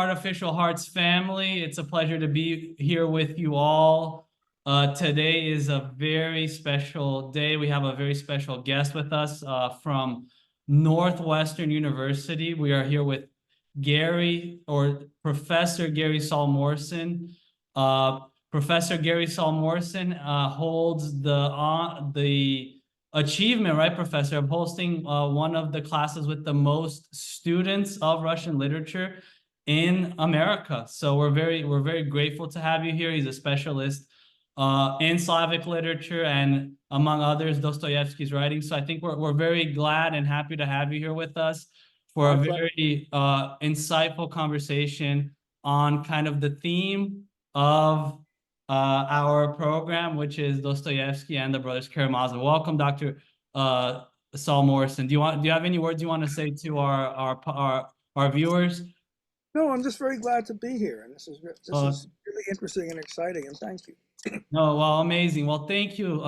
Artificial Hearts family. It's a pleasure to be here with you all. Today is a very special day. We have a very special guest with us from Northwestern University. We are here with Professor Gary Saul Morson. Professor Gary Saul Morson holds the achievement, right, Professor, of hosting one of the classes with the most students of Russian literature in America. So we're very grateful to have you here. He's a specialist in Slavic literature and, among others, Dostoevsky's writing. So I think we're very glad and happy to have you here with us for a very insightful conversation on kind of the theme of our program, which is Dostoevsky and the Brothers Karamazov. Welcome, Dr. Saul Morson. Do you have any words you want to say to our viewers? No, I'm just very glad to be here, and this is really interesting and exciting, and thank you. No, well, amazing. Well, thank you,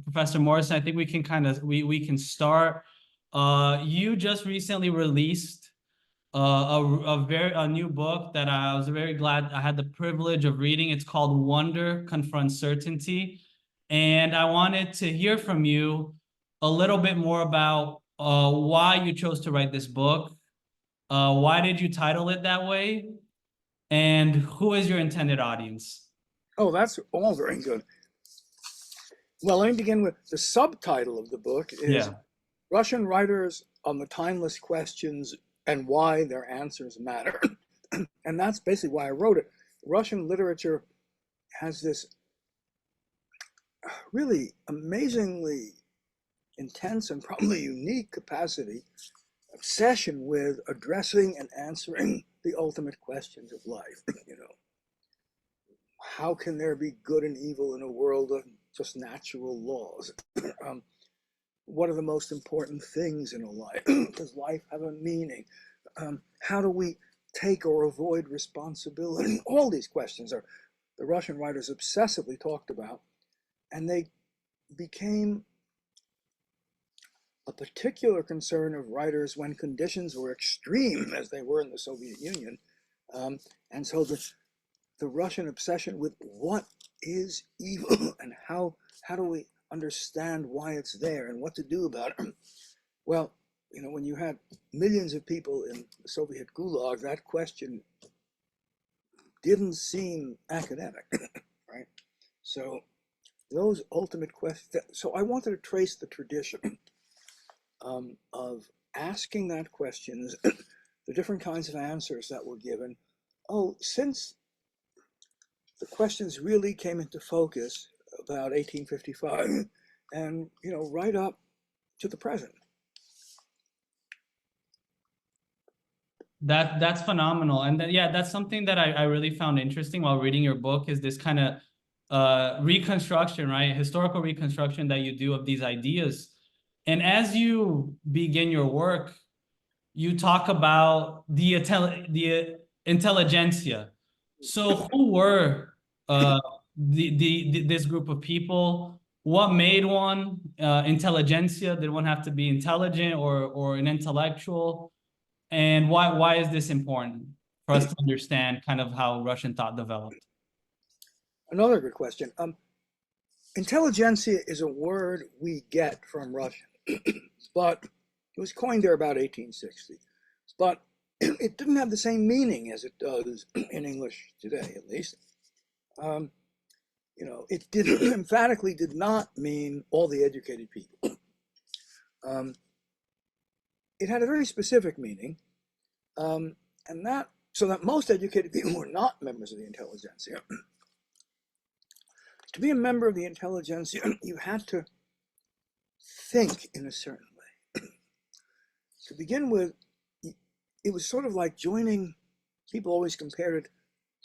Professor Morson. I think we can we can start. You just recently released a new book that I was very glad I had the privilege of reading. It's called Wonder Confronts Certainty. And I wanted to hear from you a little bit more about why you chose to write this book. Why did you title it that way? And who is your intended audience? Oh, that's all very good. Well, let me begin with the subtitle of the book is Russian Writers on the Timeless Questions and Why Their Answers Matter. And that's basically why I wrote it. Russian literature has this really amazingly intense and probably unique capacity, obsession with addressing and answering the ultimate questions of life. You know, how can there be good and evil in a world of just natural laws? What are the most important things in a life? Does life have a meaning? How do we take or avoid responsibility? All these questions are the Russian writers obsessively talked about, and they became a particular concern of writers when conditions were extreme, as they were in the Soviet Union. And so the Russian obsession with what is evil and how do we understand why it's there and what to do about it. Well, you know, when you had millions of people in the Soviet Gulag, that question didn't seem academic, right? So those ultimate questions, so I wanted to trace the tradition of asking that questions, the different kinds of answers that were given. Oh, since the questions really came into focus about 1855 and, you know, right up to the present. That's phenomenal. And that's something that I really found interesting while reading your book, is this kind of reconstruction, right? Historical reconstruction that you do of these ideas. And as you begin your work, you talk about the intelligentsia. So who were this group of people? What made one intelligentsia? Did one have to be intelligent or an intellectual? And why is this important for us to understand kind of how Russian thought developed? Another good question. Intelligentsia is a word we get from Russian, but it was coined there about 1860. But it didn't have the same meaning as it does in English today, at least. You know, it emphatically did not mean all the educated people. It had a very specific meaning, and so that most educated people were not members of the intelligentsia. To be a member of the intelligentsia, you had to think in a certain way. To begin with, it was sort of like joining, people always compared it,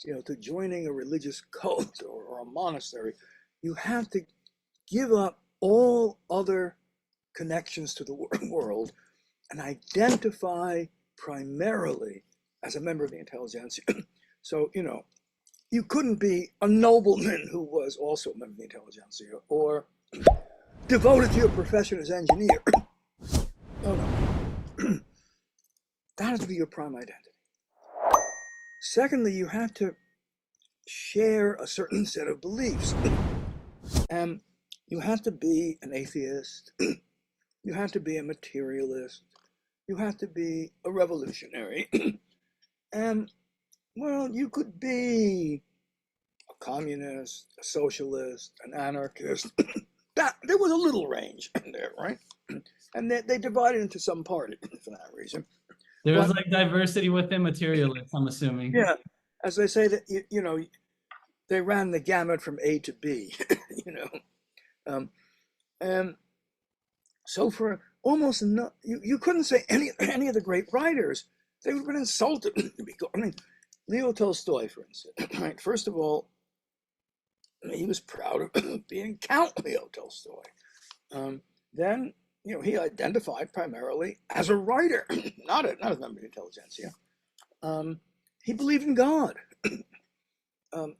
you know, to joining a religious cult or a monastery. You had to give up all other connections to the world and identify primarily as a member of the intelligentsia. So, you know, you couldn't be a nobleman who was also a member of the intelligentsia or devoted to your profession as engineer. Oh no. That had to be your prime identity. Secondly, you have to share a certain set of beliefs. And you have to be an atheist. You have to be a materialist. You have to be a revolutionary. And, well, you could be a communist, a socialist, an anarchist. There was a little range in there, right? And they divided into some party for that reason. There was But like diversity within materialists, I'm assuming. yeah, as they say that they ran the gamut from A to B, you know. Um, and so for almost no, you couldn't say any of the great writers. They would have been insulted. I mean, Leo Tolstoy, for instance, right? First of all, he was proud of being Count Leo Tolstoy. Then, he identified primarily as a writer, not a member of the intelligentsia. He believed in God. Um,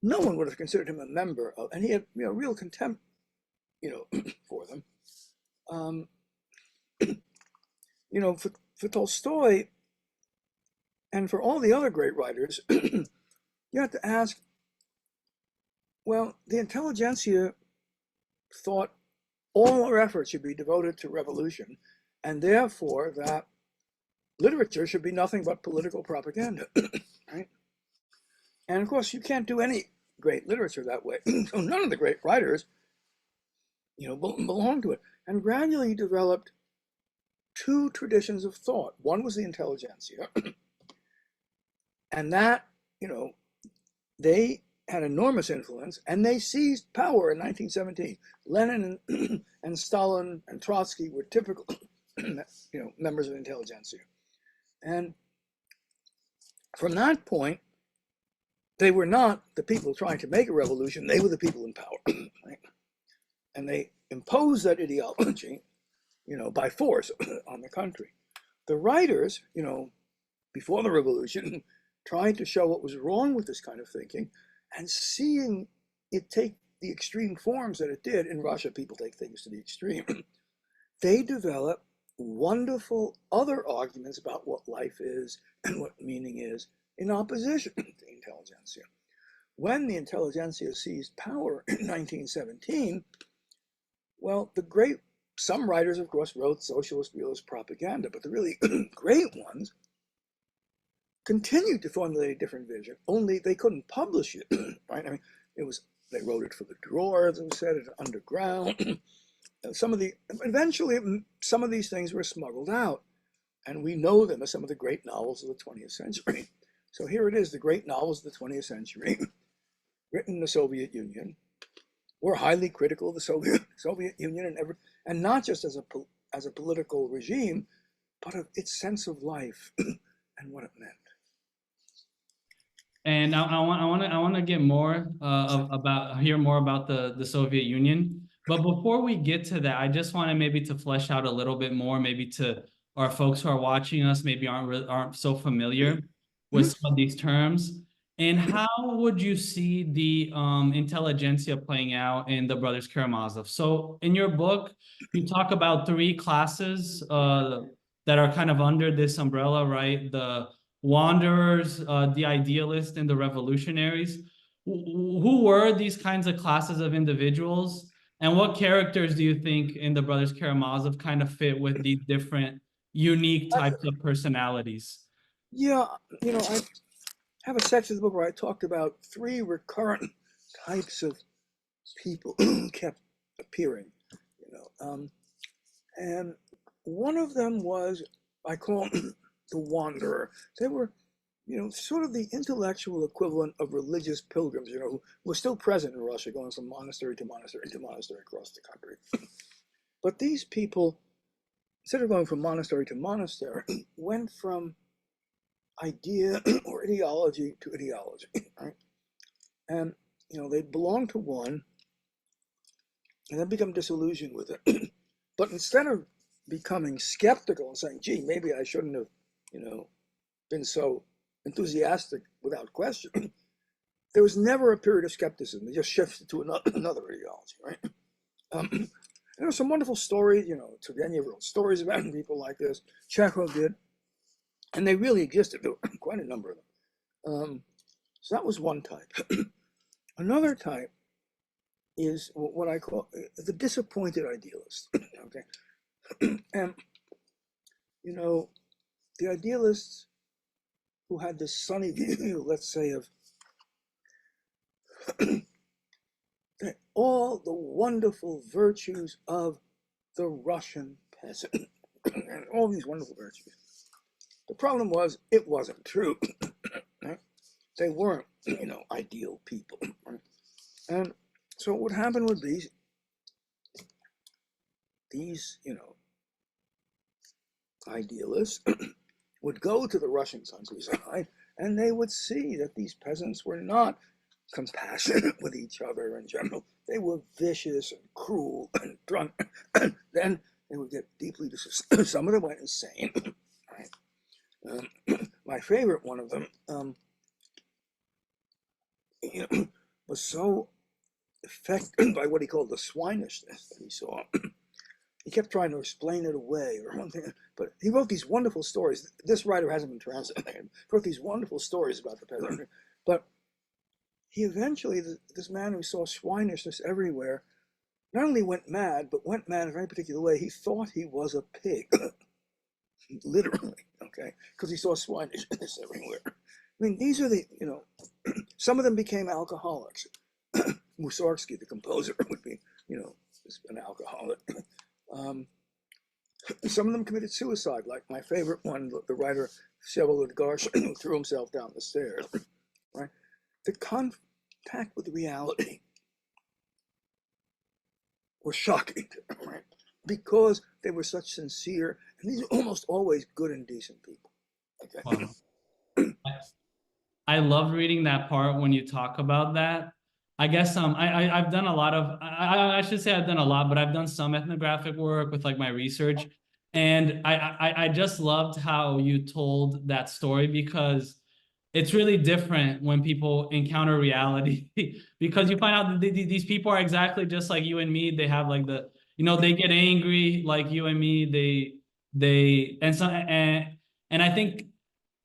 no one would have considered him a member of, and he had real contempt, for them. Um, for Tolstoy and for all the other great writers, you have to ask, well, the intelligentsia thought all our efforts should be devoted to revolution, and therefore that literature should be nothing but political propaganda, right? And of course, you can't do any great literature that way. So none of the great writers, belong to it. And gradually developed two traditions of thought. One was the intelligentsia, and that, they had enormous influence, and they seized power in 1917. Lenin and Stalin and Trotsky were typical, members of the intelligentsia. And from that point, they were not the people trying to make a revolution, they were the people in power, right? And they imposed that ideology, by force on the country. The writers, before the revolution, tried to show what was wrong with this kind of thinking, and seeing it take the extreme forms that it did. In Russia, people take things to the extreme. They develop wonderful other arguments about what life is and what meaning is in opposition to the intelligentsia. When the intelligentsia seized power in 1917, well, some writers, of course, wrote socialist realist propaganda, but the really great ones continued to formulate a different vision, only they couldn't publish it, right? I mean, they wrote it for the drawers, and said it underground. Eventually, some of these things were smuggled out, and we know them as some of the great novels of the 20th century. So here it is, the great novels of the 20th century, written in the Soviet Union, were highly critical of the Soviet Union and not just as a political regime, but of its sense of life and what it meant. And I want to get more hear more about the Soviet Union. But before we get to that, I just want to maybe to flesh out a little bit more, maybe to our folks who are watching us, maybe aren't so familiar with some of these terms. And how would you see the intelligentsia playing out in the Brothers Karamazov? So in your book, you talk about three classes that are kind of under this umbrella, right? The wanderers, the idealists, and the revolutionaries. Who were these kinds of classes of individuals? And what characters do you think in the Brothers Karamazov kind of fit with these different unique types of personalities? Yeah, I have a section of the book where I talked about three recurrent types of people who kept appearing, and one of them was, I call the wanderer. They were, sort of the intellectual equivalent of religious pilgrims, who were still present in Russia, going from monastery to monastery to monastery across the country. But these people, instead of going from monastery to monastery, went from idea or ideology to ideology, right? And they belong to one and then become disillusioned with it. But instead of becoming skeptical and saying, gee, maybe I shouldn't have, been so enthusiastic without question, there was never a period of skepticism. They just shifted to another ideology, right? There are some wonderful stories, Turgenev wrote stories about people like this, Chekhov did, and they really existed. There were quite a number of them. So that was one type. Another type is what I call the disappointed idealist. Okay, and you know, the idealists who had this sunny view, let's say, of all the wonderful virtues of the Russian peasant, and all these wonderful virtues. The problem was it wasn't true. Right? They weren't, ideal people. Right? And so what would happen would be these, idealists would go to the Russian countryside and they would see that these peasants were not compassionate with each other in general. They were vicious and cruel and drunk. And then they would get deeply disgusted. Some of them went insane. Right? My favorite one of them was so affected by what he called the swinishness that he saw. He kept trying to explain it away or one thing, but he wrote these wonderful stories. This writer hasn't been translated. He wrote these wonderful stories about the peasant. But he eventually, this man who saw swinishness everywhere, not only went mad, but went mad in a very particular way. He thought he was a pig, literally, okay, because he saw swinishness everywhere. I mean, these are the, some of them became alcoholics. Mussorgsky, the composer, would be, an alcoholic. Some of them committed suicide, like my favorite one, the writer Vsevolod Garshin, who threw himself down the stairs. Right? The contact with reality was shocking, right? Because they were such sincere, and these are almost always good and decent people. Okay. Wow. I love reading that part when you talk about that. I guess I've done a lot of I should say I've done a lot, but I've done some ethnographic work with like my research, and I just loved how you told that story because it's really different when people encounter reality because you find out that these people are exactly just like you and me. They have like they get angry like you and me. And I think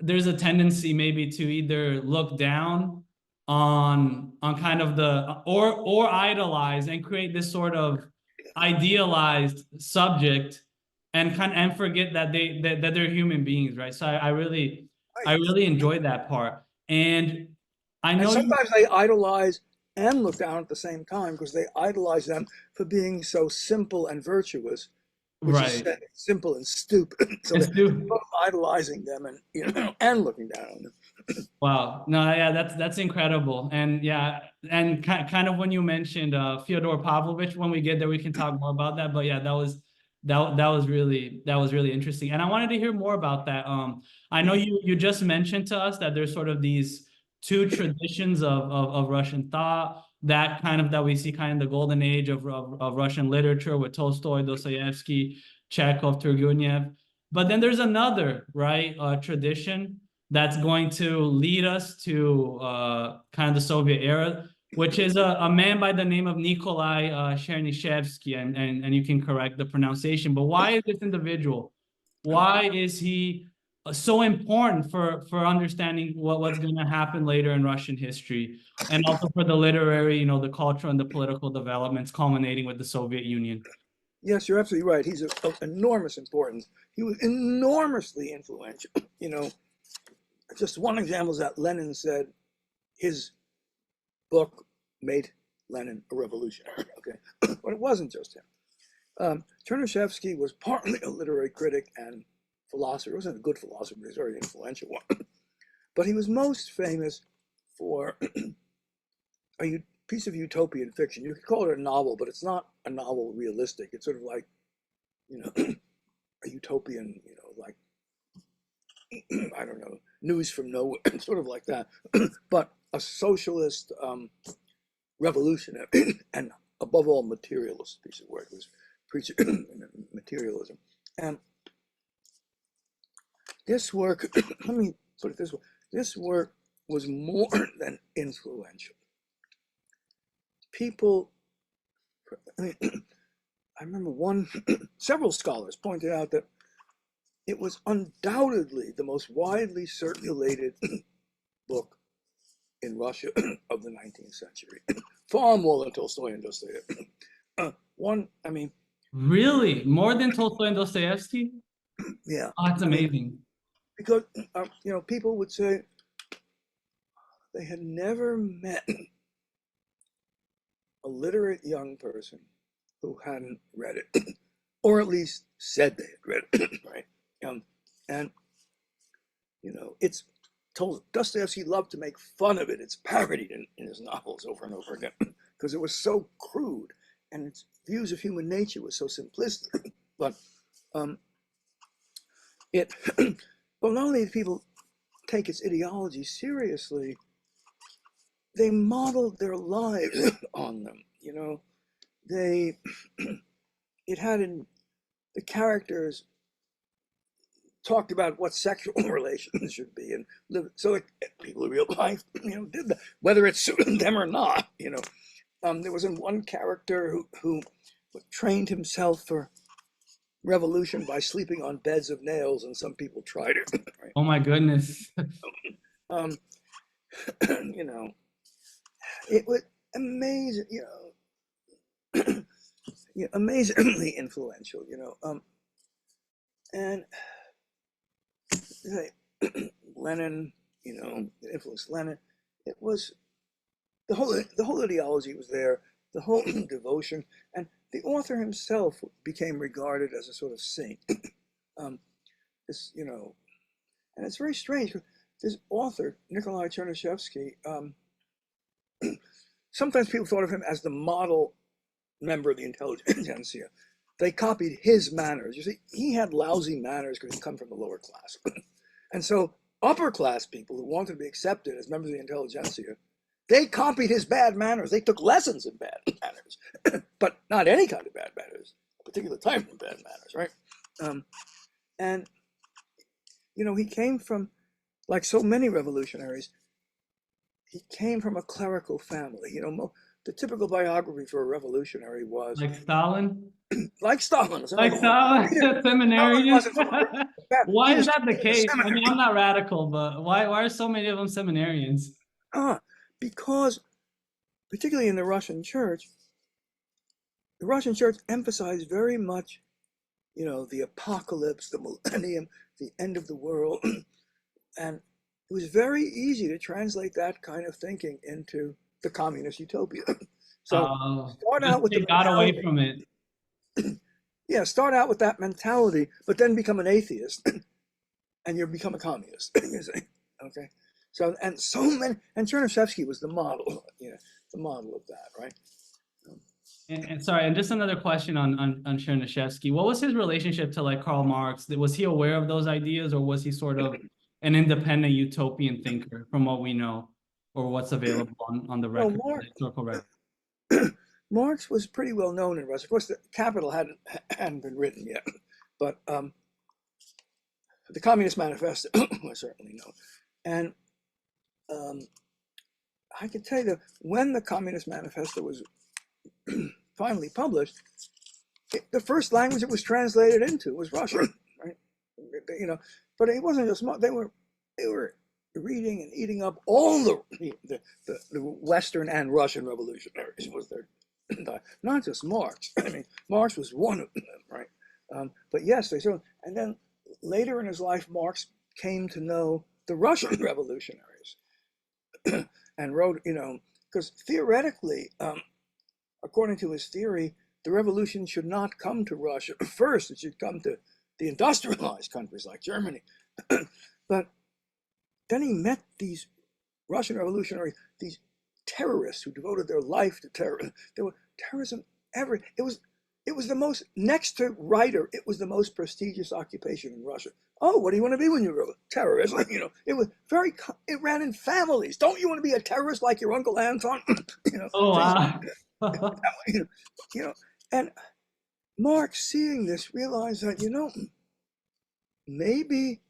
there's a tendency maybe to either look down on kind of the or idolize and create this sort of idealized subject and forget that they're human beings, right? So I really enjoyed that part. And I And know you sometimes they idolize and look down at the same time because they idolize them for being so simple and virtuous, which is right. simple and stupid. So It's they're too both idolizing them and looking down on them. wow. No, yeah, that's incredible. And yeah, and kind of when you mentioned Fyodor Pavlovich, when we get there, we can talk more about that. But yeah, that was really interesting. And I wanted to hear more about that. I know you just mentioned to us that there's sort of these two traditions of Russian thought, that we see kind of the golden age of Russian literature with Tolstoy, Dostoevsky, Chekhov, Turgenev. But then there's another, right, tradition that's going to lead us to kind of the Soviet era, which is a man by the name of Nikolai Chernyshevsky, and you can correct the pronunciation. But why is this individual? Why is he so important for understanding what's going to happen later in Russian history, and also for the literary, the cultural and the political developments culminating with the Soviet Union? Yes, you're absolutely right. He's of enormous importance. He was enormously influential. Just one example is that Lenin said his book made Lenin a revolutionary. Okay, but it wasn't just him. Chernyshevsky was partly a literary critic and philosopher. He wasn't a good philosopher, but he was a very influential one. But he was most famous for a piece of utopian fiction. You could call it a novel, but it's not a novel realistic. It's sort of like, a utopian, like, I don't know, news from nowhere, sort of like that. But a socialist revolutionary and above all materialist piece of work. It was preaching materialism. And this work, let me put it this way, this work was more than influential. People, I remember several scholars pointed out that it was undoubtedly the most widely circulated book in Russia of the 19th century, far more than Tolstoy and Dostoevsky. I mean, Really? More than Tolstoy and Dostoevsky? yeah, Oh, that's I mean, amazing. because people would say they had never met a literate young person who hadn't read it, or at least said they had read it, right? And it's told Dostoevsky loved to make fun of it. It's parodied in his novels over and over again because it was so crude and its views of human nature was so simplistic. But well, not only did people take its ideology seriously, they modeled their lives on them. It had the characters talked about what sexual relations should be and live so that people in real life did that, whether it suited them or not. There was one character who trained himself for revolution by sleeping on beds of nails, and some people tried it. Right? Oh my goodness. um, it was amazing, amazingly influential, and Lenin, influenced Lenin. It was the whole ideology was there, the whole devotion, and the author himself became regarded as a sort of saint. This, and it's very strange. This author, Nikolai Chernyshevsky, sometimes people thought of him as the model member of the intelligentsia. They copied his manners. You see, he had lousy manners because he come from the lower class. And so upper class people who wanted to be accepted as members of the intelligentsia, they copied his bad manners. They took lessons in bad manners, but not any kind of bad manners, a particular type of bad manners, right? And, he came from, like so many revolutionaries, he came from a clerical family. The typical biography for a revolutionary was Like Stalin? like Stalin. Like Stalin, seminarian? Why is that the case? I mean, I'm not radical, but why are so many of them seminarians? Because particularly in the Russian church emphasized very much, the apocalypse, the millennium, the end of the world. And it was very easy to translate that kind of thinking into the communist utopia. So start out with the got away from it. Yeah, start out with that mentality, but then become an atheist, and you become a communist. You see? Okay. So and Chernyshevsky was the model, the model of that, right? And sorry, and just another question on Chernyshevsky. What was his relationship to like Karl Marx? Was he aware of those ideas, or was he sort of an independent utopian thinker from what we know, or what's available on the record, the historical record? Marx was pretty well known in Russia. Of course, the Capital hadn't been written yet, but the Communist Manifesto was certainly known. And I can tell you that when the Communist Manifesto was finally published, the first language it was translated into was Russian, right? But it wasn't just they were reading and eating up all the Western and Russian revolutionaries. Was there not just Marx? I mean, Marx was one of them, right? But yes, they certainly. And then later in his life, Marx came to know the Russian revolutionaries and wrote, because theoretically, according to his theory, the revolution should not come to Russia first. It should come to the industrialized countries like Germany. But then he met these Russian revolutionaries, these terrorists who devoted their life to terrorism. There were terrorism ever. It was the most, next to writer, it was the most prestigious occupation in Russia. Oh, what do you want to be when you grow up? Terrorist. It ran in families. Don't you want to be a terrorist like your Uncle Anton? Oh, wow. And Marx, seeing this, realized that, maybe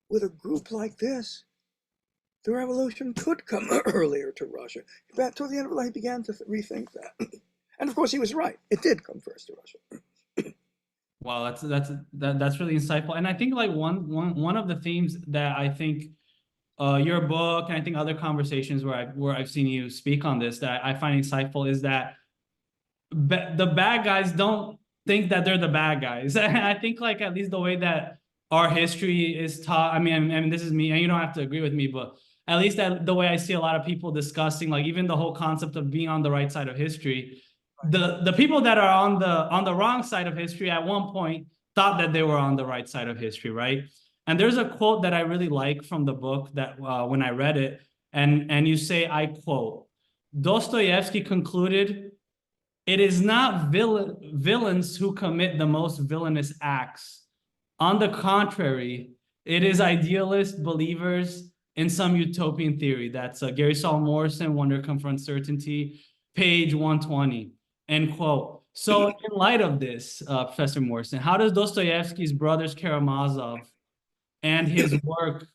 with a group like this, the revolution could come earlier to Russia. But toward the end of life, he began to rethink that. And of course, he was right. It did come first to Russia. Wow, that's really insightful. And I think like one of the themes that I think your book, and I think other conversations where I've seen you speak on this, that I find insightful, is that the bad guys don't think that they're the bad guys. I think, like, at least the way that our history is taught. I mean, this is me, and you don't have to agree with me, but at least that the way I see a lot of people discussing, like, even the whole concept of being on the right side of history, the people that are on the wrong side of history at one point thought that they were on the right side of history, right? And there's a quote that I really like from the book that when I read it, and you say, I quote, Dostoevsky concluded, "It is not villains who commit the most villainous acts. On the contrary, it is idealist believers in some utopian theory." That's Gary Saul Morson, Wonder Confronts Certainty, page 120, end quote. So in light of this, Professor Morson, how does Dostoevsky's Brothers Karamazov and his work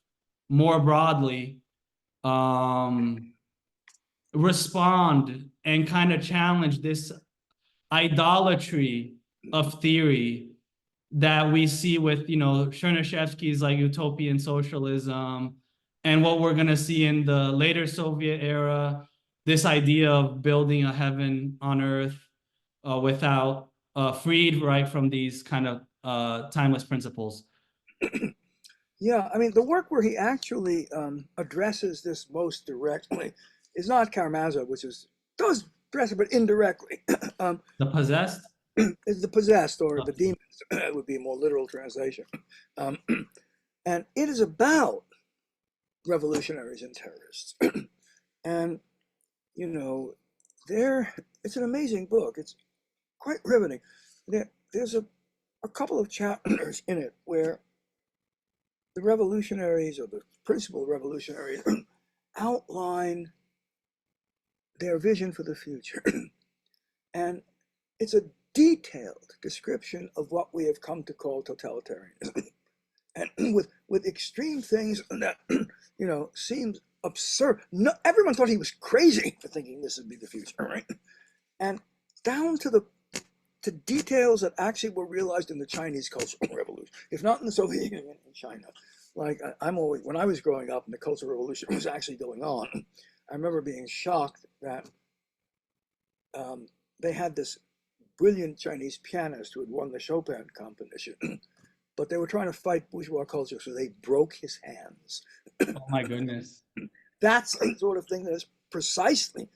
more broadly respond and kind of challenge this idolatry of theory that we see with, Chernyshevsky's like utopian socialism, and what we're going to see in the later Soviet era, this idea of building a heaven on earth without freed, right, from these kind of timeless principles. Yeah, I mean, the work where he actually addresses this most directly is not Karamazov, which does address it, but indirectly. The Possessed? Is the Possessed, or the Demons, would be a more literal translation. Um, and it is about revolutionaries and terrorists. And, it's an amazing book. It's quite riveting. There's a couple of chapters in it where the revolutionaries, or the principal revolutionaries, outline their vision for the future. And it's a detailed description of what we have come to call totalitarianism. And with extreme things that, seems absurd. No, everyone thought he was crazy for thinking this would be the future, right? And down to details that actually were realized in the Chinese Cultural Revolution, if not in the Soviet Union, in China. Like, when I was growing up and the Cultural Revolution was actually going on, I remember being shocked that they had this brilliant Chinese pianist who had won the Chopin competition, but they were trying to fight bourgeois culture, so they broke his hands. Oh my goodness. That's the sort of thing that is precisely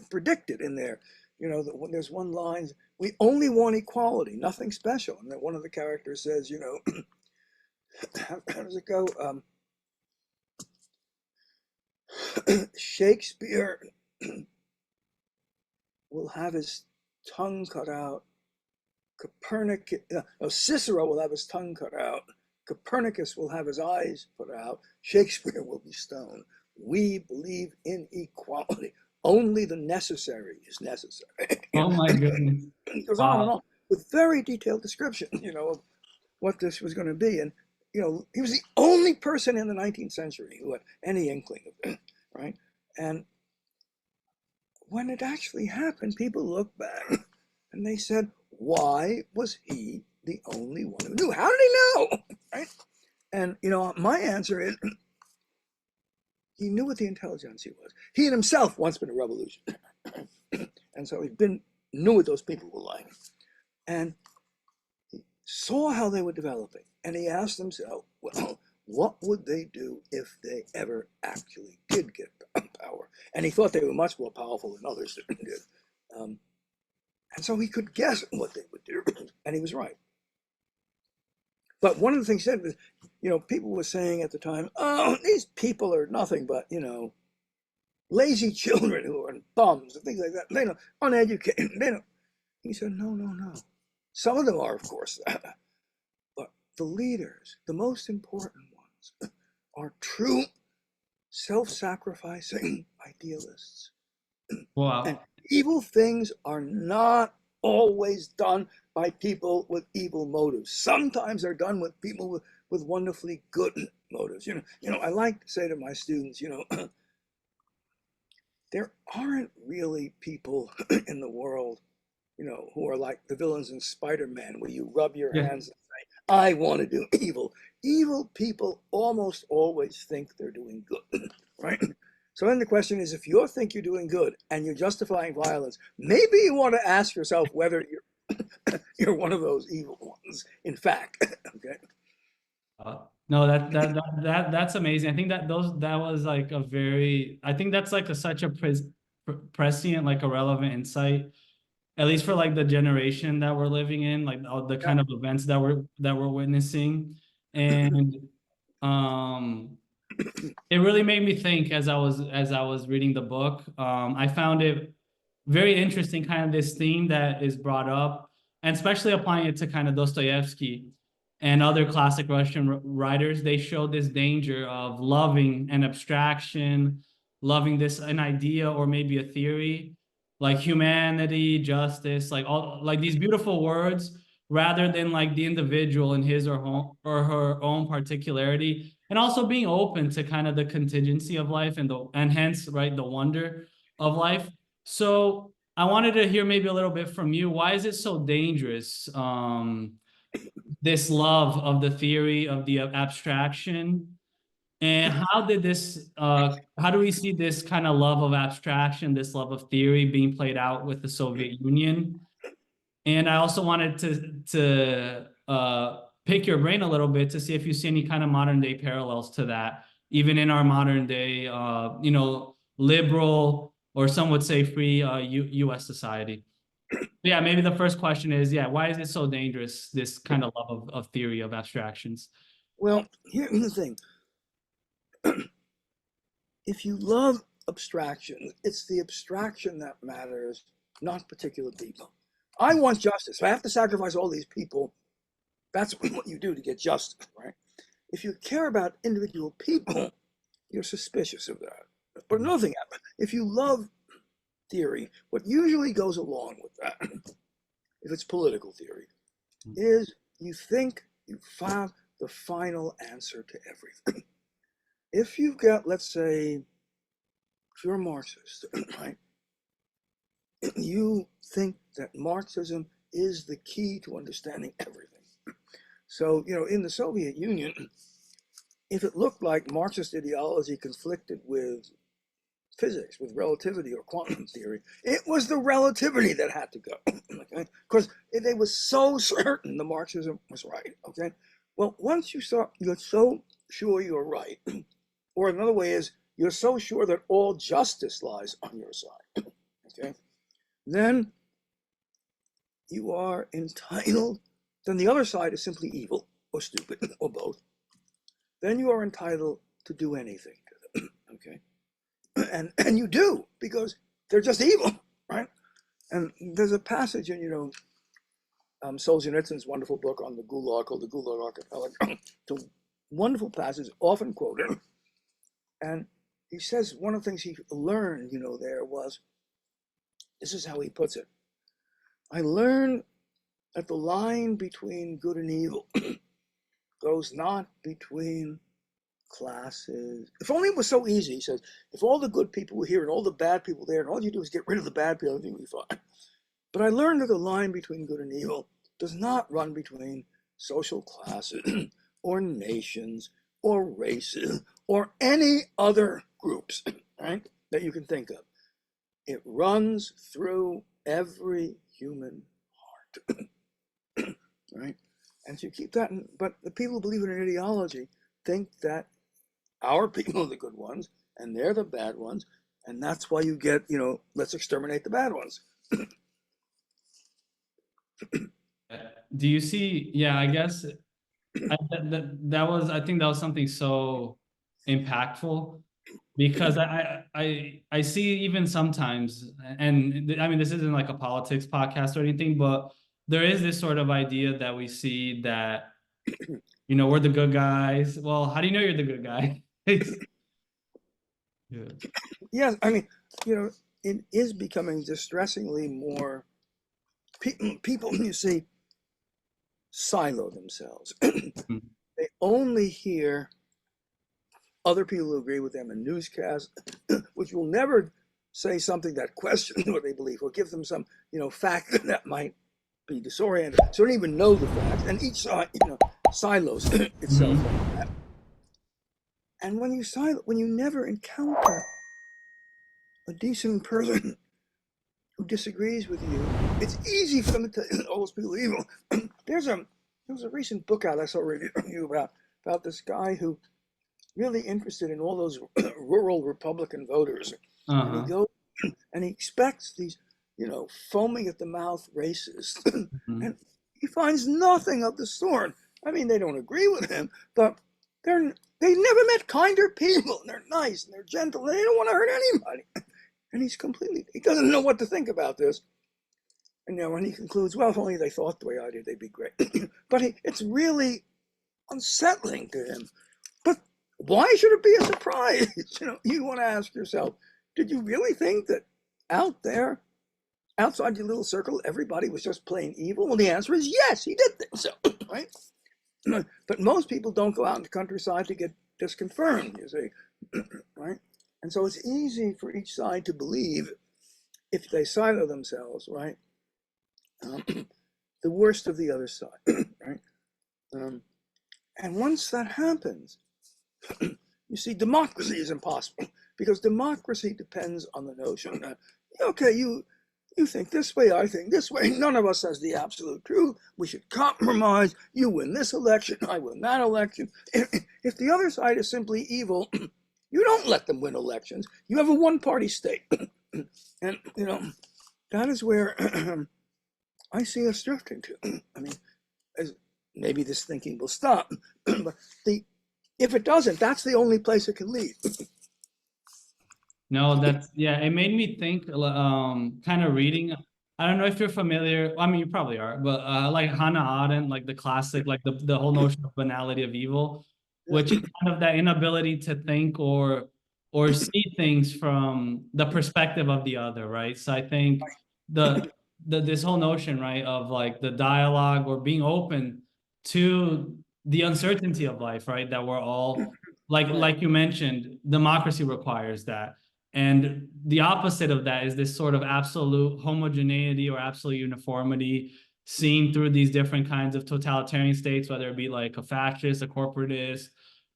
predicted in there. When there's one line, we only want equality, nothing special. And then one of the characters says, how does it go? Shakespeare will have his tongue cut out. Cicero will have his tongue cut out. Copernicus will have his eyes put out. Shakespeare will be stoned. We believe in equality. Only the necessary is necessary. Oh my goodness. It goes on and on with very detailed description, of what this was going to be. And, he was the only person in the 19th century who had any inkling of it, right? And when it actually happened, people look back and they said, why was he the only one who knew? How did he know? Right? And, my answer is, he knew what the intelligentsia was. He had himself once been a revolutionary. And so he knew what those people were like. And he saw how they were developing. And he asked himself, well, what would they do if they ever actually did get power? And he thought they were much more powerful than others did. And so he could guess what they would do. And he was right. But one of the things he said was, people were saying at the time, oh, these people are nothing but, lazy children who are bums and things like that. They know, uneducated. They know. He said, no. Some of them are, of course, but the leaders, the most important ones, are true self-sacrificing idealists. Wow. And evil things are not always done by people with evil motives. Sometimes they're done with people with wonderfully good motives. I like to say to my students, there aren't really people in the world, who are like the villains in Spider-Man, where you rub your hands and say, I want to do evil. Evil people almost always think they're doing good, right? So then the question is, if you think you're doing good and you're justifying violence, maybe you want to ask yourself whether you're one of those evil ones, in fact. Okay. No, that's amazing. I think that was like a very, I think that's like such a prescient, like a relevant insight, at least for like the generation that we're living in, like all the kind of events that we're witnessing. And it really made me think as I was reading the book. I found it very interesting, kind of this theme that is brought up, and especially applying it to kind of Dostoevsky and other classic Russian writers. They show this danger of loving an abstraction, loving an idea or maybe a theory, like humanity, justice, like all like these beautiful words, rather than like the individual in his or her own particularity, and also being open to kind of the contingency of life and hence, right, the wonder of life. So I wanted to hear maybe a little bit from you. Why is it so dangerous? This love of the theory of the abstraction, and how do we see this kind of love of abstraction, this love of theory being played out with the Soviet Union? And I also wanted to pick your brain a little bit to see if you see any kind of modern day parallels to that, even in our modern day, liberal, or some would say free U.S. society. Yeah, maybe the first question is, yeah, why is it so dangerous, this kind of love of theory of abstractions? Well, here's the thing. If you love abstraction, it's the abstraction that matters, not particular people. I want justice. If I have to sacrifice all these people, that's what you do to get justice, right? If you care about individual people, you're suspicious of that. But another thing, if you love theory, what usually goes along with that, if it's political theory, is you think you found the final answer to everything. If you've got, let's say, if you're a Marxist, right? You think that Marxism is the key to understanding everything. So, in the Soviet Union, if it looked like Marxist ideology conflicted with physics, with relativity or quantum theory, it was the relativity that had to go, okay? Because they were so certain the Marxism was right, okay? Well, once you're so sure you're right, or another way is, you're so sure that all justice lies on your side, okay? Then you are entitled, then the other side is simply evil or stupid or both. Then you are entitled to do anything to them, okay? And you do, because they're just evil, right? And there's a passage in, Solzhenitsyn's wonderful book on the Gulag called the Gulag Archipelago. It's a wonderful passage, often quoted. And he says one of the things he learned, there was, this is how he puts it. I learned that the line between good and evil goes not between classes. If only it was so easy, he says, if all the good people were here and all the bad people there, and all you do is get rid of the bad people, everything would be fine. But I learned that the line between good and evil does not run between social classes or nations or races or any other groups, right, that you can think of. It runs through every human heart, right? And so you keep that, but the people who believe in an ideology think that our people are the good ones and they're the bad ones, and that's why you get, let's exterminate the bad ones. Do you see? Yeah, I guess I think that was something so impactful, because I see even sometimes, and I mean, this isn't like a politics podcast or anything, but there is this sort of idea that we see that, we're the good guys. Well, how do you know you're the good guy? Yeah. Yes, I mean, it is becoming distressingly more, people, you see, silo themselves. They only hear other people who agree with them in newscasts, which will never say something that questions what they believe or give them some, fact that might be disoriented. So they don't even know the facts. And each side, silos itself like that. And when you never encounter a decent person who disagrees with you, it's easy for them to tell all those people are evil. There was a recent book out I saw a review about this guy who really interested in all those rural Republican voters. And he Uh-huh. goes and he expects these, foaming at the mouth racists. Mhm. And he finds nothing of the sort. I mean, they don't agree with him, but they never met kinder people. And they're nice and they're gentle. And they don't want to hurt anybody. And he doesn't know what to think about this. And when he concludes, well, if only they thought the way I did, they'd be great. But it's really unsettling to him. But why should it be a surprise? You want to ask yourself, did you really think that out there, outside your little circle, everybody was just plain evil? Well, the answer is yes, he did think so, right? But most people don't go out in the countryside to get disconfirmed, you see, right? And so it's easy for each side to believe, if they silo themselves, right, the worst of the other side, right? And once that happens, you see, democracy is impossible, because democracy depends on the notion that, okay, you think this way, I think this way, none of us has the absolute truth, we should compromise, you win this election, I win that election. If the other side is simply evil, you don't let them win elections, you have a one-party state. And, that is where I see us drifting to. I mean, maybe this thinking will stop, but if it doesn't, that's the only place it can lead. No, it made me think, kind of reading. I don't know if you're familiar. I mean, you probably are, but like Hannah Arendt, like the classic, like the whole notion of banality of evil, which is kind of that inability to think or see things from the perspective of the other, right? So I think this whole notion, right, of like the dialogue or being open to the uncertainty of life, right? That we're all like you mentioned, democracy requires that. And the opposite of that is this sort of absolute homogeneity or absolute uniformity seen through these different kinds of totalitarian states, whether it be like a fascist, a corporatist,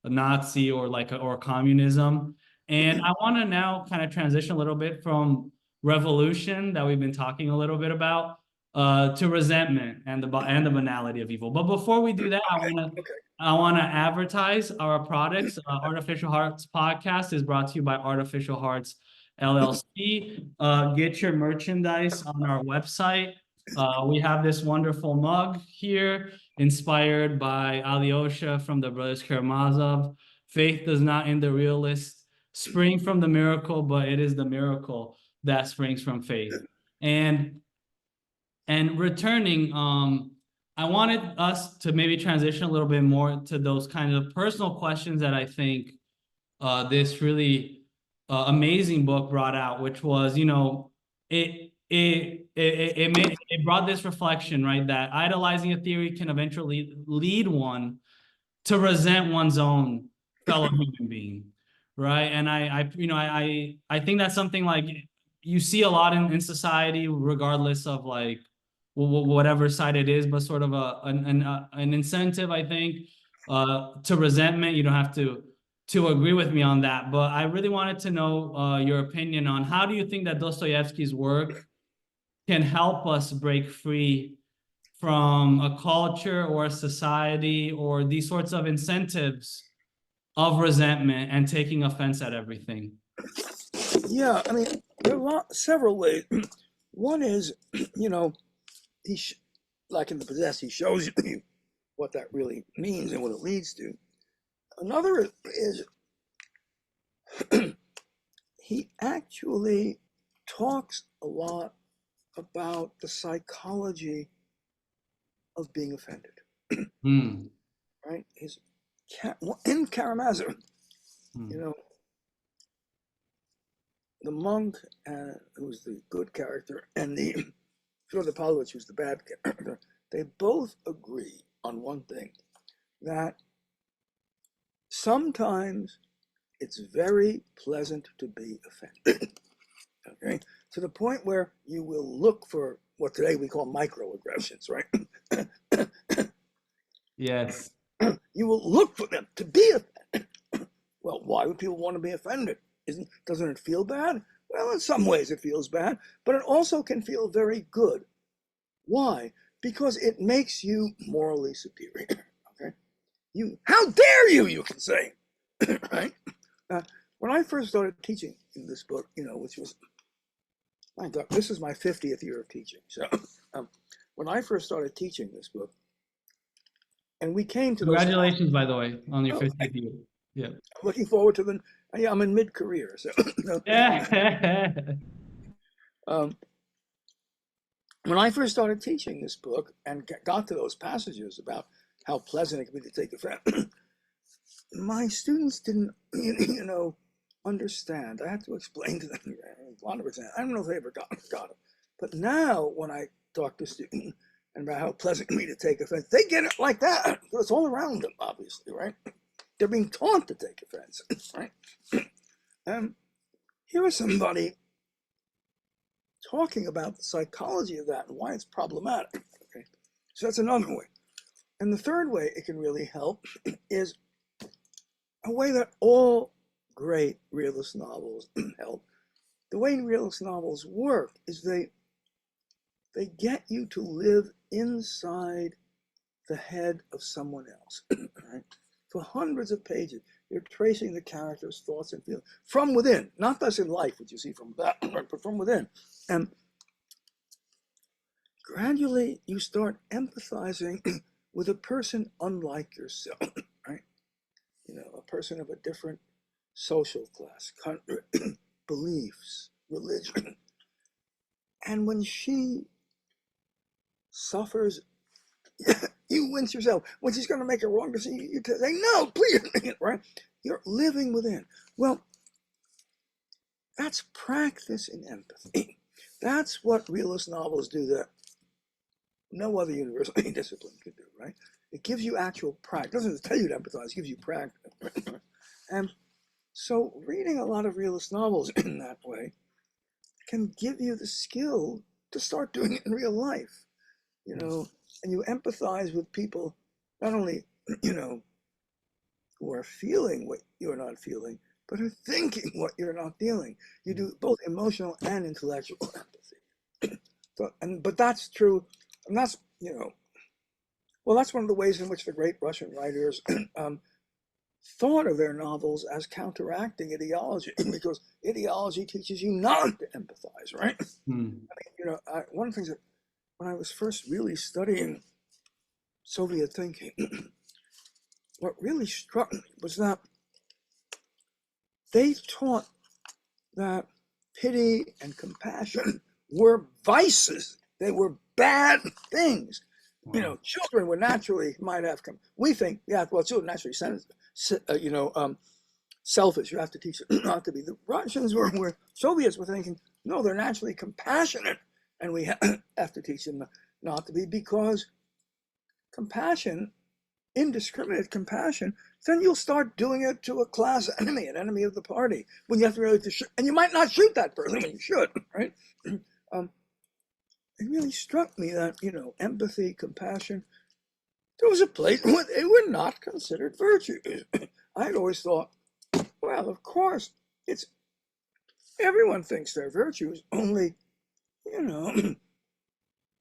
a Nazi, or or communism. And I want to now kind of transition a little bit from revolution that we've been talking a little bit about to resentment and the banality of evil. But before we do that, I want to advertise our products. Artificial Hearts Podcast is brought to you by Artificial Hearts LLC. Get your merchandise on our website. We have this wonderful mug here, inspired by Alyosha from the Brothers Karamazov. Faith does not end the realist, spring from the miracle, but it is the miracle that springs from faith. And returning, I wanted us to maybe transition a little bit more to those kind of personal questions that I think this really amazing book brought out, which was, it brought this reflection, right, that idolizing a theory can eventually lead one to resent one's own fellow human being, right? And I think that's something like you see a lot in society, regardless of like whatever side it is, but sort of an incentive, I think, to resentment. You don't have to agree with me on that, but I really wanted to know your opinion on how do you think that Dostoevsky's work can help us break free from a culture or a society or these sorts of incentives of resentment and taking offense at everything. Yeah, I mean, there are several ways. One is, like in The Possessed, he shows you what that really means and what it leads to. Another is he actually talks a lot about the psychology of being offended, Mm. right? In Karamazov, Mm. The monk, who's the good character, and the Fyodor Pavlovich, who's the bad character, they both agree on one thing, that sometimes it's very pleasant to be offended, okay? To the point where you will look for what today we call microaggressions, right? Yes. You will look for them to be offended. Well, why would people want to be offended? Doesn't it feel bad? Well, in some ways it feels bad, but it also can feel very good. Why? Because it makes you morally superior. Okay? How dare you? You can say, right? When I first started teaching in this book, which was, my God, this is my 50th year of teaching. So, when I first started teaching this book, and we came to Congratulations, by the way, on your Oh, 50th year. Yeah. looking forward to I'm in mid-career, so. Yeah. When I first started teaching this book and got to those passages about how pleasant it can be to take offense, my students didn't, understand. I had to explain to them a lot of it. I don't know if they ever got it. But now when I talk to students about how pleasant it can be to take offense, they get it like that. It's all around them, obviously, right? They're being taught to take offense, right? And here is somebody talking about the psychology of that and why it's problematic. Okay, so that's another way. And the third way it can really help is a way that all great realist novels help. The way realist novels work is they get you to live inside the head of someone else. Right? For hundreds of pages, you're tracing the character's thoughts and feelings from within, not just in life, which you see from that, but from within. And gradually, you start empathizing with a person unlike yourself, right? A person of a different social class, country, beliefs, religion. And when she suffers, you wince yourself. When she's going to make a wrong decision, you say, no, please, right? You're living within. Well, that's practice in empathy. That's what realist novels do that no other university discipline could do, right? It gives you actual practice. It doesn't tell you to empathize, it gives you practice. And so reading a lot of realist novels in that way can give you the skill to start doing it in real life, and you empathize with people, not only, who are feeling what you're not feeling, but are thinking what you're not feeling. You do both emotional and intellectual empathy. But that's true, and that's, that's one of the ways in which the great Russian writers thought of their novels as counteracting ideology, because ideology teaches you not to empathize, right? One of the things that, when I was first really studying Soviet thinking, what really struck me was that they taught that pity and compassion were vices. They were bad things. Wow. Children were naturally, we think, children naturally selfish. You have to teach them not to be. The Russians Soviets were thinking, no, they're naturally compassionate, and we have to teach them not to be, because compassion, indiscriminate compassion, then you'll start doing it to a class enemy, an enemy of the party, when you have to really shoot, and you might not shoot that person when you should, right? It really struck me that, empathy, compassion, there was a place where they were not considered virtues. I'd always thought, well, of course, everyone thinks they're virtues, only,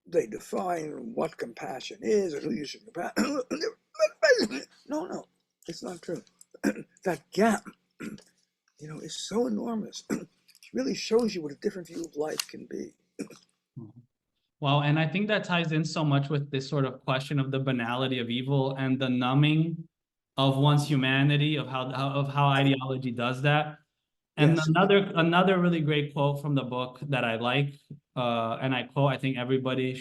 they define what compassion is and who you should compassion. No, it's not true. That gap, is so enormous. It really shows you what a different view of life can be. Well, and I think that ties in so much with this sort of question of the banality of evil and the numbing of one's humanity, of how ideology does that. And yes, another really great quote from the book that I like, and I quote, I think everybody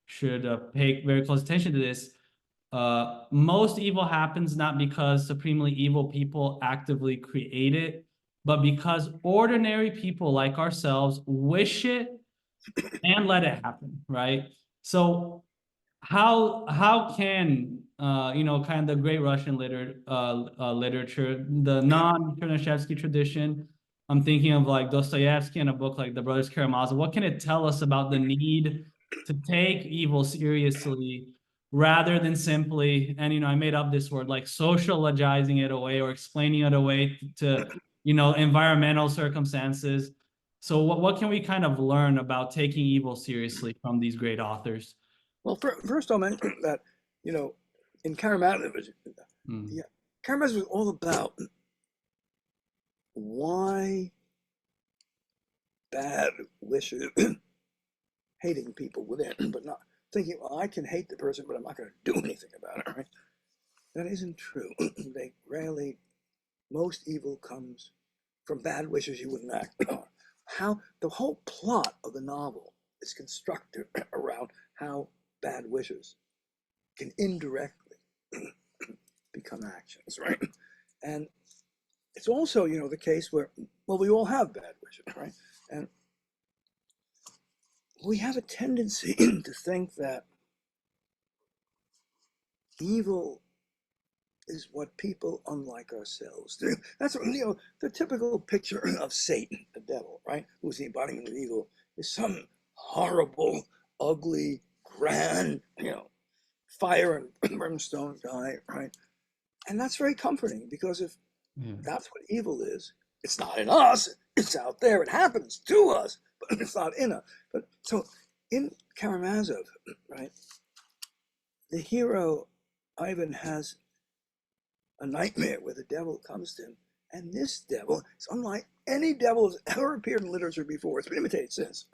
should pay very close attention to this. Most evil happens not because supremely evil people actively create it, but because ordinary people like ourselves wish it and let it happen, right? So how can kind of the great Russian literature, the non-Chernyshevsky tradition, I'm thinking of like Dostoevsky and a book like The Brothers Karamazov, what can it tell us about the need to take evil seriously, rather than simply, and, you know, I made up this word, like sociologizing it away or explaining it away to, you know, environmental circumstances. So what can we kind of learn about taking evil seriously from these great authors? Well, first I'll mention that, you know, in Karamazov, yeah, Karamazov was all about why bad wishes, hating people within, but not thinking, well, I can hate the person, but I'm not going to do anything about it, right? That isn't true. They rarely, most evil comes from bad wishes you wouldn't act on. How the whole plot of the novel is constructed around how bad wishes can indirectly become actions, right? And it's also, you know, the case where, well, we all have bad wishes, right? And we have a tendency to think that evil is what people unlike ourselves do. That's what, you know, the typical picture of Satan, the devil, right? Who's the embodiment of evil, is some horrible, ugly, grand, you know, fire and brimstone guy, right? And that's very comforting, because if that's what evil is, it's not in us, it's out there, it happens to us, but it's not in us. But so in Karamazov, right, the hero Ivan has a nightmare where the devil comes to him, and this devil is unlike any devil that's ever appeared in literature before. It's been imitated since.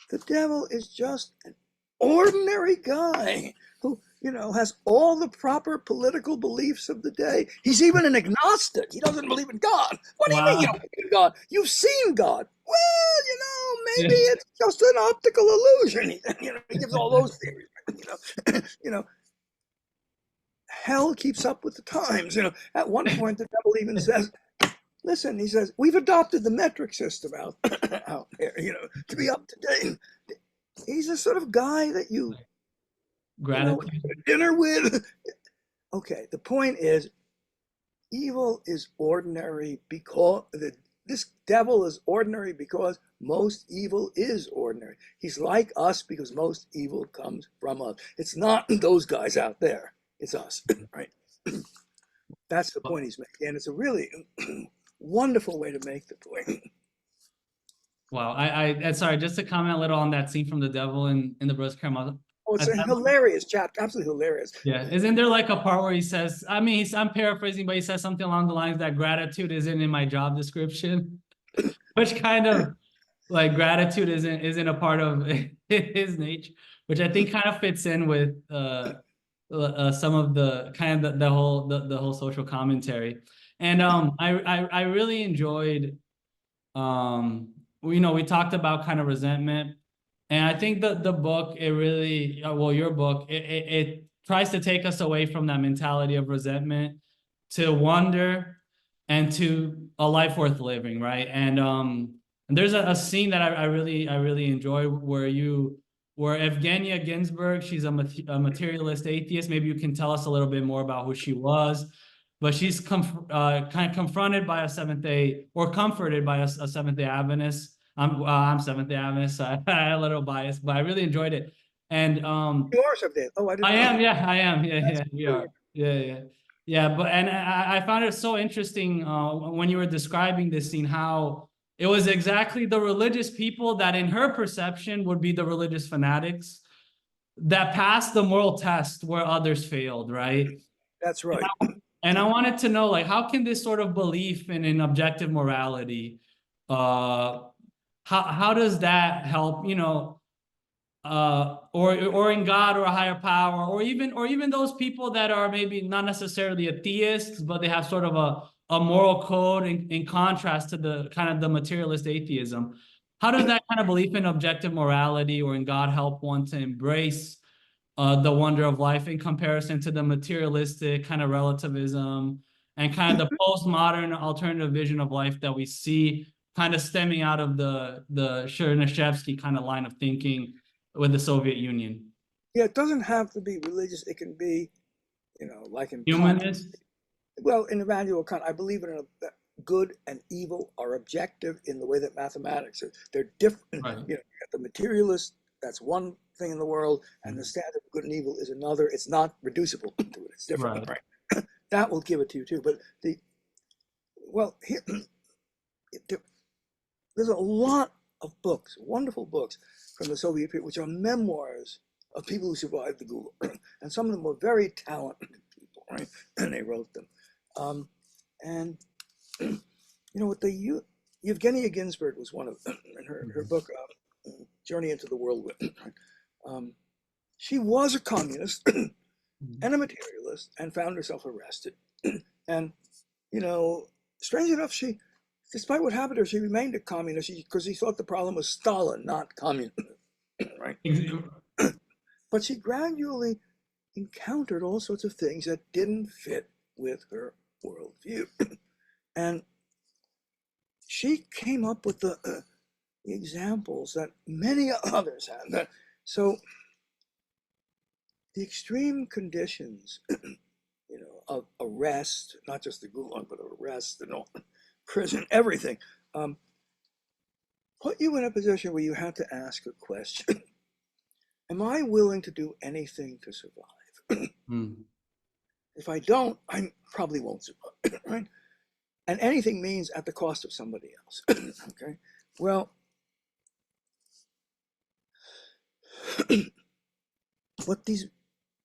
The devil is just an ordinary guy who, you know, has all the proper political beliefs of the day. He's even an agnostic. He doesn't believe in God. What do you mean you don't believe in God? You've seen God. Well, you know, maybe it's just an optical illusion. You know, he gives all those theories. You know, hell keeps up with the times. You know, at one point the devil even says, listen, he says, we've adopted the metric system out, out there, you know, to be up to date. He's the sort of guy that you know, dinner with. Okay, the point is, evil is ordinary because this devil is ordinary because most evil is ordinary. He's like us because most evil comes from us. It's not those guys out there. It's us, right? That's the point he's making, and it's a really wonderful way to make the point. Wow, I sorry, just to comment a little on that scene from the devil in the Brothers Karamazov. Oh, it's a hilarious chapter, absolutely hilarious. Yeah, isn't there like a part where he says, I mean, I'm paraphrasing, but he says something along the lines that gratitude isn't in my job description, which kind of like gratitude isn't a part of his nature, which I think kind of fits in with some of the kind of the whole social commentary. And I really enjoyed you know, we talked about kind of resentment, and I think the book, it really, well, your book, it tries to take us away from that mentality of resentment to wonder and to a life worth living, right? And there's a scene that I really enjoy where Evgenia Ginsburg, she's a materialist atheist. Maybe you can tell us a little bit more about who she was. But she's kind of confronted by a Seventh-day, or comforted by a Seventh-day Adventist. I'm Seventh-day Adventist, so I'm a little biased, but I really enjoyed it. And you are Seventh-day. Oh, I didn't know. I am. Yeah, we are. Yeah. But and I found it so interesting when you were describing this scene, how it was exactly the religious people that, in her perception, would be the religious fanatics that passed the moral test where others failed, right? That's right. And I wanted to know, like, how can this sort of belief in an objective morality, how does that help, you know, or in God or a higher power, or even those people that are maybe not necessarily atheists, but they have sort of a moral code in contrast to the kind of the materialist atheism. How does that kind of belief in objective morality or in God help one to embrace the wonder of life in comparison to the materialistic kind of relativism and kind of the postmodern alternative vision of life that we see kind of stemming out of the Chernyshevsky kind of line of thinking with the Soviet Union? Yeah, it doesn't have to be religious. It can be, you know, like in Kant. Humanist? Well, in Immanuel Kant, I believe in good and evil are objective in the way that mathematics are. They're different. Right. You know, you got the materialist that's one thing in the world, and the standard of good and evil is another. It's not reducible to it. It's different, right? That will give it to you too. But here, there's a lot of books, wonderful books from the Soviet period, which are memoirs of people who survived the Gulag, and some of them were very talented people, right? And they wrote them. And what Yevgenia Ginsburg was one of them in her book, Journey into the Whirlwind. She was a communist and a materialist and found herself arrested. And, strange enough, despite what happened to her, she remained a communist because she thought the problem was Stalin, not communism, right? But she gradually encountered all sorts of things that didn't fit with her worldview. And she came up with the examples that many others had. So the extreme conditions, of arrest, not just the Gulag, but arrest and all, prison, everything, put you in a position where you had to ask a question. Am I willing to do anything to survive? If I don't, I probably won't survive, right? And anything means at the cost of somebody else. Okay? Well, what these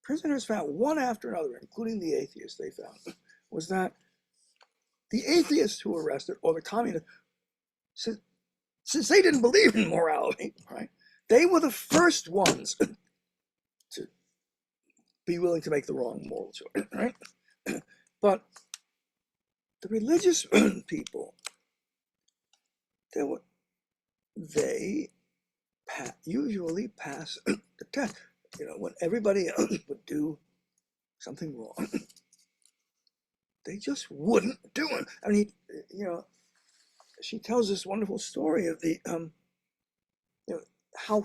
prisoners found, one after another, including the atheists they found, was that the atheists who were arrested, or the communists, since they didn't believe in morality, right, they were the first ones to be willing to make the wrong moral choice, right? But the religious people, they usually pass the test. When everybody else would do something wrong, they just wouldn't do it. I mean, she tells this wonderful story of the, how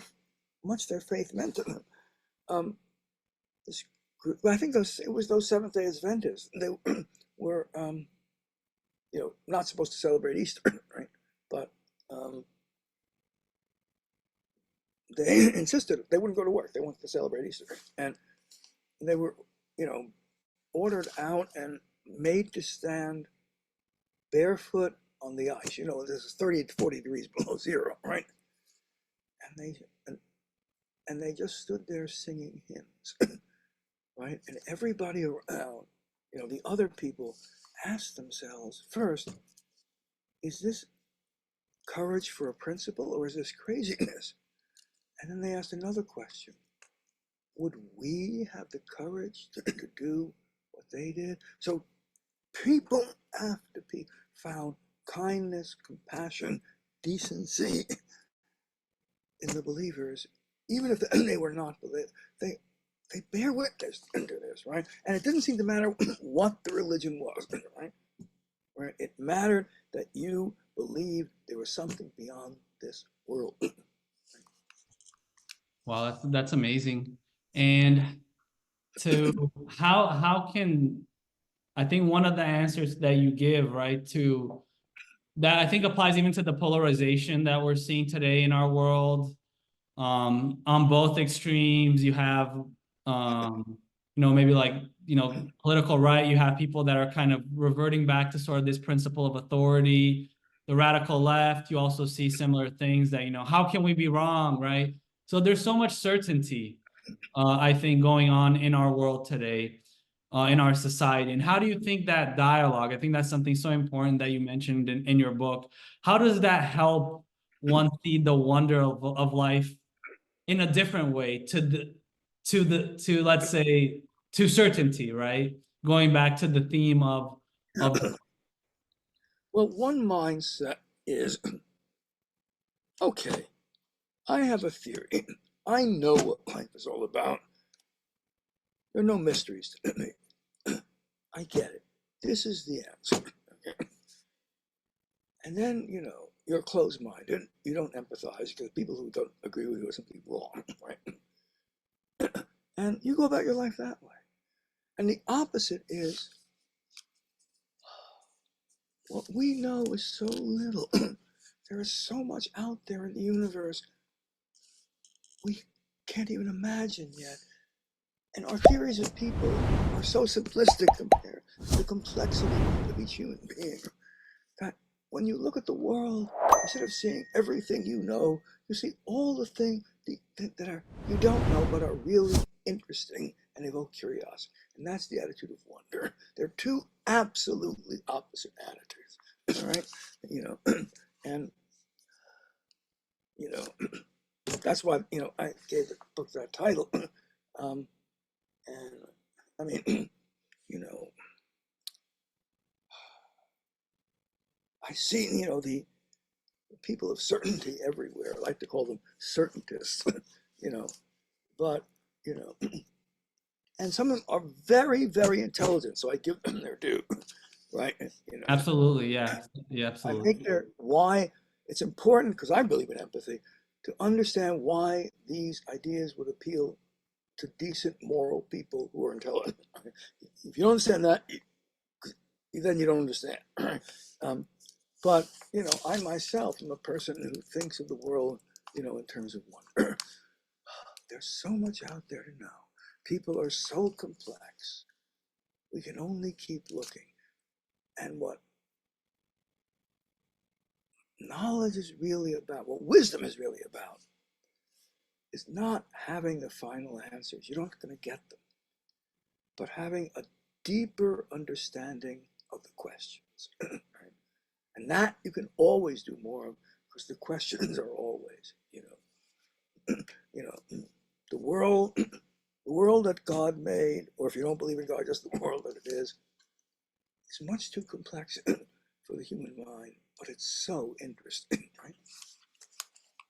much their faith meant to them. This group, I think it was those Seventh-day Adventists. They were, not supposed to celebrate Easter, right? But they insisted they wouldn't go to work. They wanted to celebrate Easter, and they were, ordered out and made to stand barefoot on the ice. This is 30 to 40 degrees below zero, right? And they just stood there singing hymns, right? And everybody around, the other people asked themselves first, is this courage for a principle or is this craziness? And then they asked another question. Would we have the courage to do what they did? So people after people found kindness, compassion, decency in the believers, even if they were not believers. They bear witness to this, right? And it didn't seem to matter what the religion was, right? Right? It mattered that you believed there was something beyond this world. Wow, that's amazing. And how can, I think one of the answers that you give, right, to that I think applies even to the polarization that we're seeing today in our world. On both extremes, you have maybe like political right, you have people that are kind of reverting back to sort of this principle of authority. The radical left, you also see similar things that how can we be wrong, right? So there's so much certainty, I think, going on in our world today, in our society. And how do you think that dialogue, I think that's something so important that you mentioned in your book, how does that help one see the wonder of life in a different way to let's say to certainty, right? Going back to the theme of Well, one mindset is, okay, I have a theory. I know what life is all about. There are no mysteries to me. I get it. This is the answer. Okay? And then, you're closed-minded. You don't empathize because people who don't agree with you are simply wrong, right? And you go about your life that way. And the opposite is, what we know is so little. There is so much out there in the universe we can't even imagine yet. And our theories of people are so simplistic compared to the complexity of each human being that when you look at the world, instead of seeing everything you know, you see all the things that are you don't know but are really interesting and evoke curiosity. And that's the attitude of wonder. They're two absolutely opposite attitudes, right? You know, and you know that's why I gave the book that title. And I mean, you know, I see the people of certainty everywhere. I like to call them certaintists, you know, but you know, and some of them are very, very intelligent, so I give them their due, right? Absolutely, yeah, yeah, I absolutely. think they're why it's important because I believe in empathy to understand why these ideas would appeal to decent, moral people who are intelligent. If you don't understand that, then you don't understand. um, but I myself am a person who thinks of the world, in terms of wonder. There's so much out there to know. People are so complex. We can only keep looking. And what knowledge is really about, what wisdom is really about, is not having the final answers. You're not going to get them, but having a deeper understanding of the questions. Right? And that you can always do more of because the questions are always, you know, the world, the world that God made, or if you don't believe in God, just the world that it is much too complex for the human mind, but it's so interesting, right?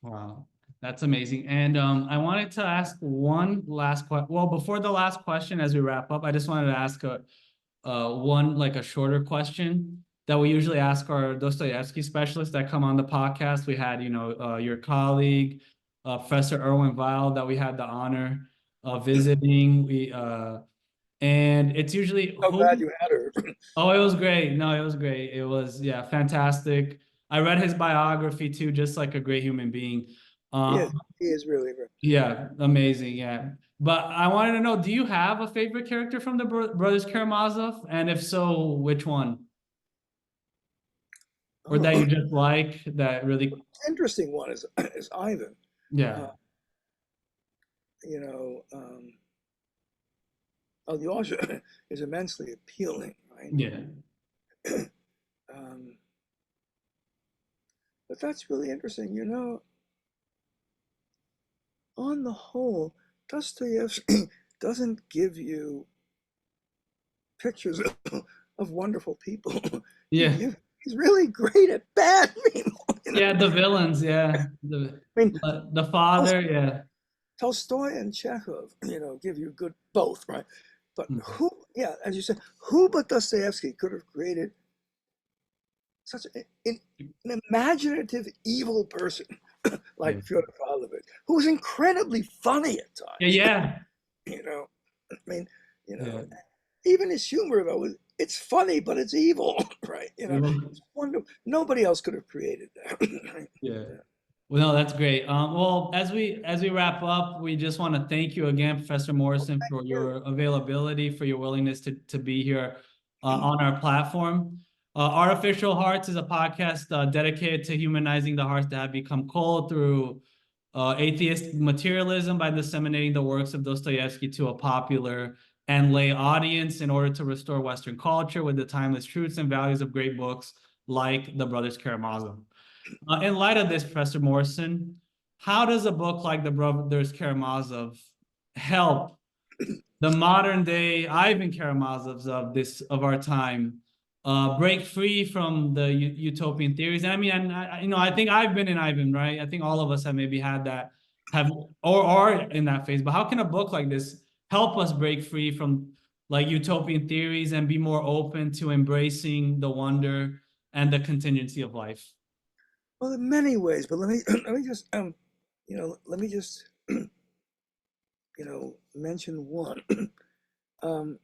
Wow, that's amazing. And I wanted to ask one last question. Well, before the last question, as we wrap up, I just wanted to ask one like a shorter question that we usually ask our Dostoevsky specialists that come on the podcast. We had, your colleague, Professor Erwin Weil, that we had the honor of visiting. And it's usually So glad who. you had her. Oh, it was great. No, it was great. It was, yeah, fantastic. I read his biography too, just like a great human being. Yes, Uh, he is really great. yeah, amazing. Yeah. But I wanted to know, do you have a favorite character from the Brothers Karamazov? And if so, which one? Or that you just like that really, Interesting one is Ivan. yeah, Uh, you know, um, the author is immensely appealing, right? yeah, um, but that's really interesting. On the whole, Dostoevsky doesn't give you pictures of wonderful people. He yeah, gives, he's really great at bad people. yeah, the villains, yeah. I mean, The father, yeah. Tolstoy and Chekhov, give you good both, right? But Mhm. yeah, as you said, who but Dostoevsky could have created such an imaginative evil person Yeah, like Fyodor Pavlovich, who was incredibly funny at yeah, times? yeah, You know, I mean, you yeah. know, even his humor though, it's funny, but it's evil, right? It's wonderful. Nobody else could have created that. Right? Yeah. Well, no, that's great. Well, as we wrap up, we just want to thank you again, Professor Morrison, for your availability, for your willingness to be here on our platform. Artificial Hearts is a podcast dedicated to humanizing the hearts that have become cold through atheist materialism by disseminating the works of Dostoevsky to a popular and lay audience in order to restore Western culture with the timeless truths and values of great books like The Brothers Karamazov. In light of this, Professor Morrison, how does a book like The Brothers Karamazov help the modern day Ivan Karamazovs of our time break free from the utopian theories? And I mean, I think I've been in Ivan, right? I think all of us have maybe had that, have or are in that phase. But how can a book like this help us break free from like utopian theories and be more open to embracing the wonder and the contingency of life? Well, in many ways, but let me just mention one. um,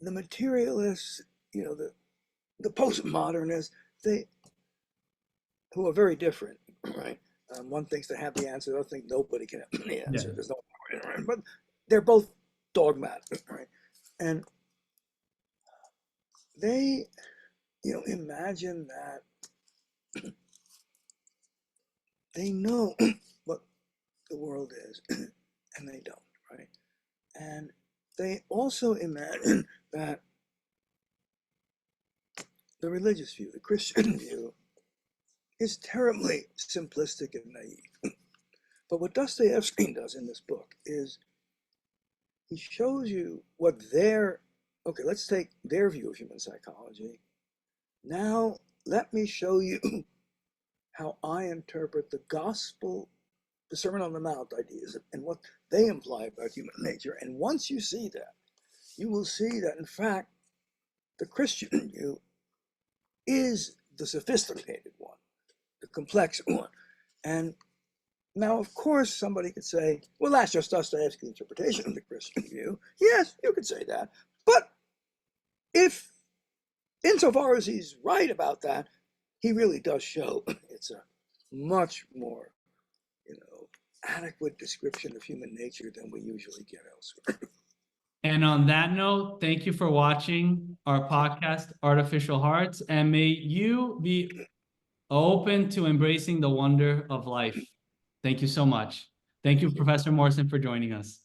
the materialists, the postmodernists, they who are very different, right? One thinks they have the answer, the other thinks nobody can have the answer. Yeah. There's no, right? But they're both dogmatic, right? And they, imagine that they know what the world is, and they don't, right? And they also imagine that the religious view, the Christian view, is terribly simplistic and naive. But what Dostoevsky does in this book is he shows you what okay, let's take their view of human psychology. Now, let me show you how I interpret the gospel, the Sermon on the Mount ideas, and what they imply about human nature. And once you see that, you will see that, in fact, the Christian view is the sophisticated one, the complex one. And now, of course, somebody could say, well, that's just Dostoevsky's interpretation of the Christian view. Yes, you could say that. But if, insofar as he's right about that, he really does show it's a much more, adequate description of human nature than we usually get elsewhere. And on that note, thank you for watching our podcast, Artificial Hearts, and may you be open to embracing the wonder of life. Thank you so much. Thank you, Professor Morson, for joining us.